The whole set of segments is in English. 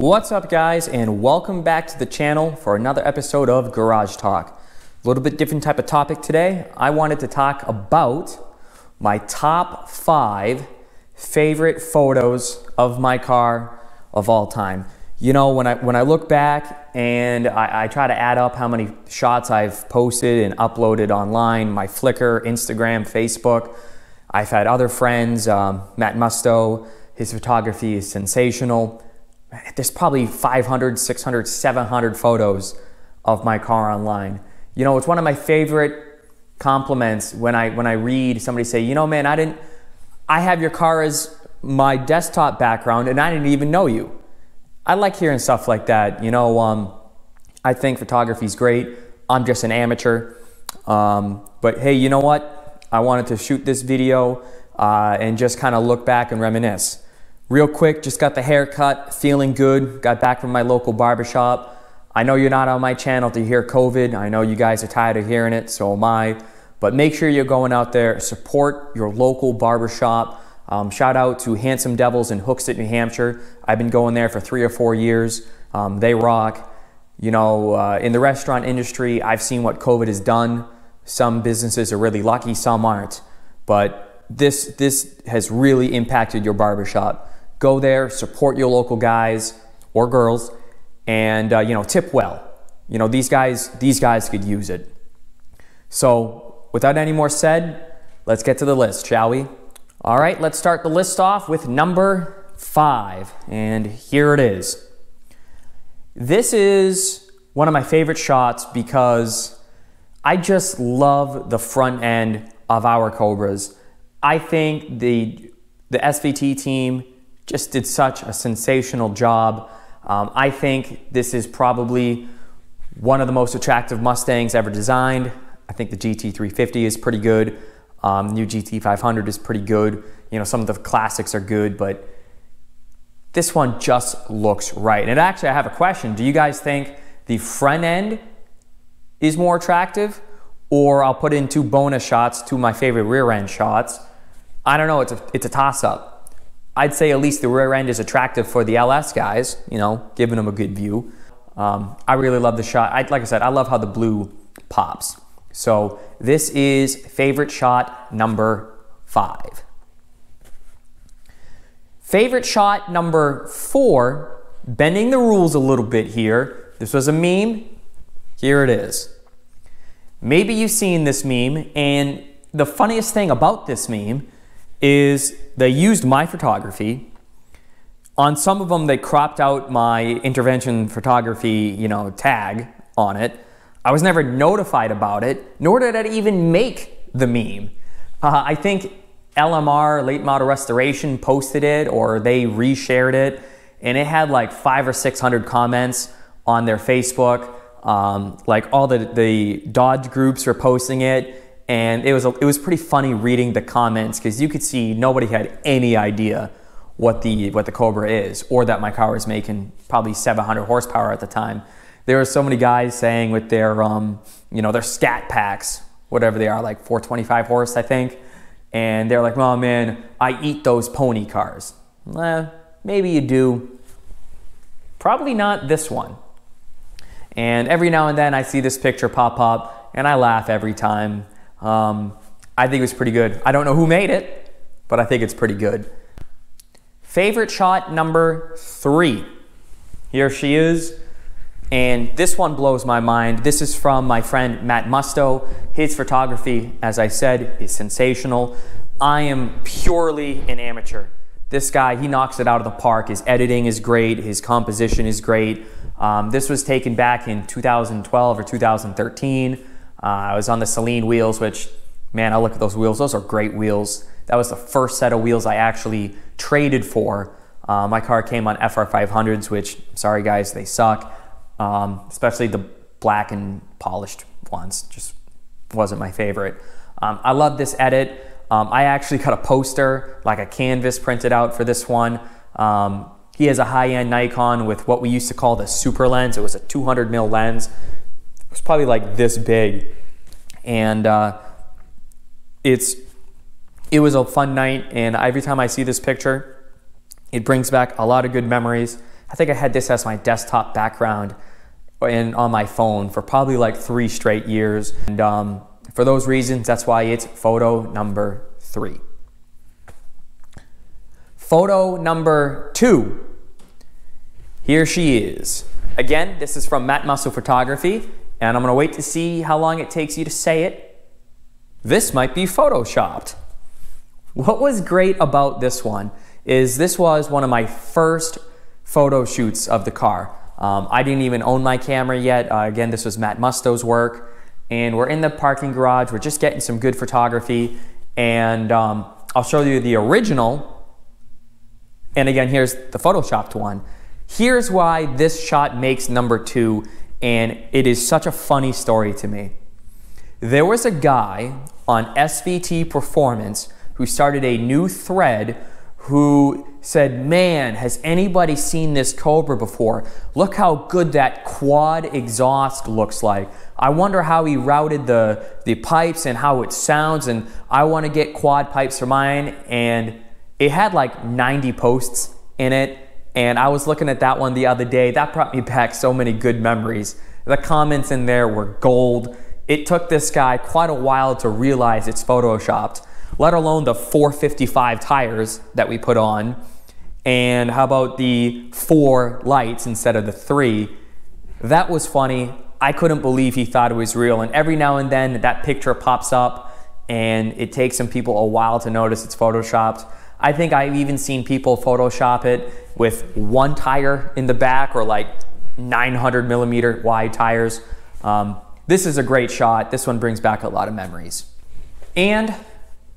What's up, guys, and welcome back to the channel for another episode of Garage Talk. A little bit different type of topic today. I wanted to talk about my top 5 favorite photos of my car of all time. You know, when I look back and I try to add up how many shots I've posted and uploaded online, my Flickr, Instagram, Facebook. I've had other friends, Matt Musto, his photography is sensational. There's probably 500, 600, 700 photos of my car online. You know, it's one of my favorite compliments when I read somebody say, you know, man, I have your car as my desktop background and I didn't even know you. I like hearing stuff like that. You know, I think photography is great. I'm just an amateur. But hey, you know what? I wanted to shoot this video and just kind of look back and reminisce. Real quick, just got the haircut, feeling good. Got back from my local barbershop. I know you're not on my channel to hear COVID. I know you guys are tired of hearing it, so am I. But make sure you're going out there, support your local barbershop. Shout out to Handsome Devils in Hooksett, New Hampshire. I've been going there for 3 or 4 years. They rock. You know, in the restaurant industry, I've seen what COVID has done. Some businesses are really lucky, some aren't. But this has really impacted your barbershop. Go there, support your local guys or girls, and you know, tip well. You know, these guys could use it. So, without any more said, let's get to the list, shall we? All right, let's start the list off with number 5, and here it is. This is one of my favorite shots because I just love the front end of our Cobras. I think the SVT team just did such a sensational job. I think this is probably one of the most attractive Mustangs ever designed. I think the GT350 is pretty good. New GT500 is pretty good. You know, some of the classics are good, but this one just looks right. And actually, I have a question. Do you guys think the front end is more attractive? Or I'll put in 2 bonus shots, 2 of my favorite rear end shots. I don't know, it's a toss-up. I'd say at least the rear end is attractive for the LS guys, you know, giving them a good view. I really love the shot. Like I said, I love how the blue pops. So this is favorite shot number 5. Favorite shot number 4, bending the rules a little bit here. This was a meme. Here it is. Maybe you've seen this meme, and the funniest thing about this meme is they used my photography. On some of them, they cropped out my intervention photography, you know, tag on it. I was never notified about it, nor did it even make the meme. I think LMR, Late Model Restoration, posted it, or they reshared it, and it had like 500 or 600 comments on their Facebook. Like all the Dodge groups were posting it. And it was pretty funny reading the comments because you could see nobody had any idea what the Cobra is, or that my car was making probably 700 horsepower at the time. There were so many guys saying with their you know, their scat packs, whatever they are, like 425 horse, I think, and they're like, oh man, I eat those pony cars. Maybe you do. Probably not this one. And every now and then I see this picture pop up and I laugh every time. I think it was pretty good. I don't know who made it, but I think it's pretty good. Favorite shot number 3. Here she is. And this one blows my mind. This is from my friend Matt Musto. His photography, as I said, is sensational. I am purely an amateur. This guy, he knocks it out of the park. His editing is great. His composition is great. This was taken back in 2012 or 2013. I was on the Celine wheels, which, man, I look at those wheels. Those are great wheels. That was the first set of wheels I actually traded for. My car came on FR500s, which, sorry guys, they suck. Especially the black and polished ones. Just wasn't my favorite. I love this edit. I actually got a poster, like a canvas printed out for this one. He has a high-end Nikon with what we used to call the super lens. It was a 200mm lens. It was probably like this big, and it was a fun night, and every time I see this picture, it brings back a lot of good memories. I think I had this as my desktop background on my phone for probably like 3 straight years. And for those reasons, that's why it's photo number 3. Photo number 2. Here she is. Again, this is from Matt Musto Photography, and I'm gonna wait to see how long it takes you to say it. This might be photoshopped. What was great about this one is this was one of my first photo shoots of the car. I didn't even own my camera yet. Again, this was Matt Musto's work, and we're in the parking garage. We're just getting some good photography, and I'll show you the original. And again, here's the photoshopped one. Here's why this shot makes number 2, and it is such a funny story to me. There was a guy on SVT Performance who started a new thread who said, man, has anybody seen this Cobra before? Look how good that quad exhaust looks like. I wonder how he routed the pipes and how it sounds, and I want to get quad pipes for mine. And it had like 90 posts in it, and I was looking at that one the other day. That brought me back so many good memories. The comments in there were gold. It took this guy quite a while to realize it's photoshopped, let alone the 455 tires that we put on. And how about the 4 lights instead of the 3? That was funny. I couldn't believe he thought it was real. And every now and then that picture pops up, and it takes some people a while to notice it's photoshopped. I think I've even seen people Photoshop it with 1 tire in the back, or like 900 millimeter wide tires. This is a great shot. This one brings back a lot of memories. And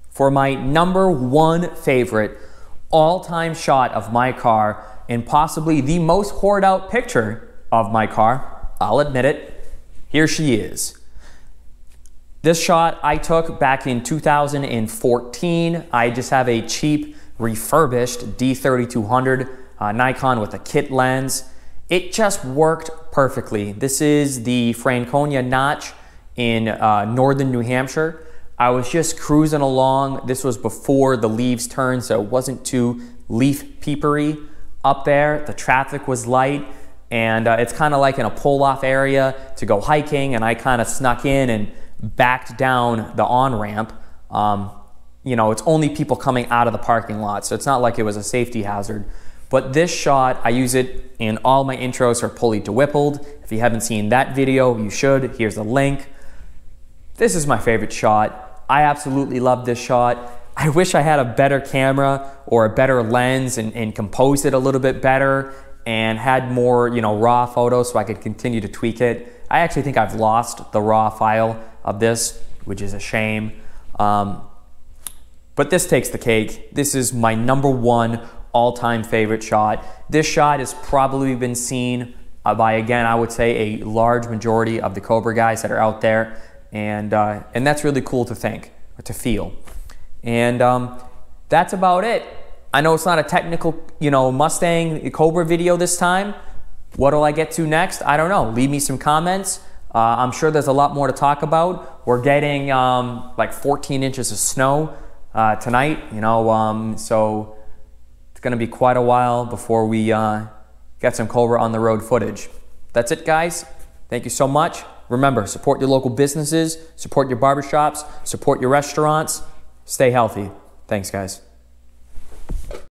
for my number 1 favorite all-time shot of my car, and possibly the most hoard out picture of my car, I'll admit it, here she is. This shot I took back in 2014. I just have a cheap refurbished D3200 Nikon with a kit lens. It just worked perfectly. This is the Franconia Notch in northern New Hampshire. I was just cruising along. This was before the leaves turned, so it wasn't too leaf peepery up there. The traffic was light, and it's kind of like in a pull-off area to go hiking, and I kind of snuck in and backed down the on-ramp. You know, it's only people coming out of the parking lot, so it's not like it was a safety hazard. But this shot, I use it in all my intros for Pulley to Whippled. If you haven't seen that video, you should. Here's a link. This is my favorite shot. I absolutely love this shot. I wish I had a better camera or a better lens and composed it a little bit better and had more, you know, raw photos so I could continue to tweak it. I actually think I've lost the raw file of this, which is a shame. But this takes the cake. This is my number 1 all-time favorite shot. This shot has probably been seen by, again, I would say a large majority of the Cobra guys that are out there, and that's really cool to think, or to feel. And that's about it. I know it's not a technical, you know, Mustang Cobra video this time. What'll I get to next? I don't know. Leave me some comments. I'm sure there's a lot more to talk about. We're getting like 14 inches of snow tonight, you know, so it's gonna be quite a while before we get some Cobra on the road footage. That's it, guys. Thank you so much. Remember, support your local businesses, support your barbershops, support your restaurants. Stay healthy. Thanks, guys.